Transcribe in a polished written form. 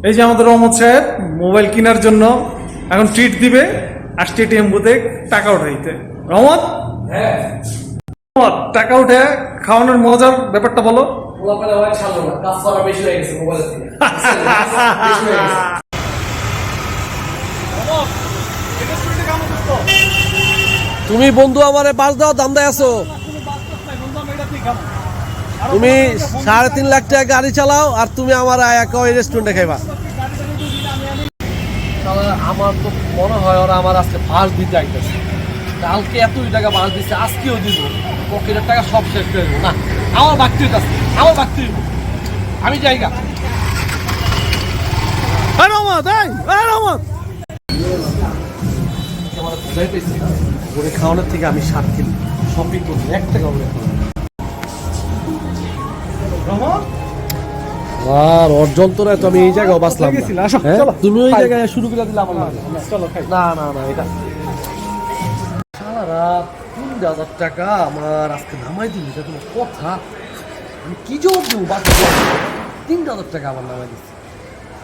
এই যে আমাদের রহমত সাহেব মোবাইল কেনার জন্য এখন ট্রিট দিবে, আসছে এটিএম বুথে টাকা উঠাইতে। রহমত, হ্যাঁ, রহমত, টাকা উঠে খাওয়ানোর মজার ব্যাপারটা বলো। পোলাপানে হয় ছাড়লো না, কাজ করা বেশি হয়ে গেছে মোবাইলের থেকে। বেশি হয়ে গেছে। তুমি বন্ধু আমারে বাস দাও দাম দেয় আছো। তুমি 3.5 লাখ টাকা গাড়ি চালাও আর তুমি আমার ওই রেস্টুরেন্টে খাইবা। আমার তো মনে হয় ওরা আমার আজকে বাস দিতে আসতেছে। কালকে এতই টাকা বাস দিচ্ছে, আজকেও দিব। পকেটের টাকা সব শেষ করে দেবো না, আমার বাড়তি হইতেছে, আমার বাড়তি হইব। আমি জায়গা রহমত, রহমত, আমার বুঝাই পেয়েছি ওরে খাওয়ানোর থেকে আমি 7 কিলো শপিং করছি, 1 টাকা করে রহমত, আর অর্জন তো তো আমি এই জায়গায় বাঁচলাম না। আসো, হ্যাঁ? চলো, তুমি ওই খাই। জায়গায় শুরু করে দিলে আমার লাগে চলো খাই। না না না, এটা সারা রাত 3,000 টাকা আমার আজকে নামাই দিলি, এটা তোমার কথা। আমি কি জবাব দেবো? বাকি 3,000 টাকা আমার নামাই দিচ্ছি।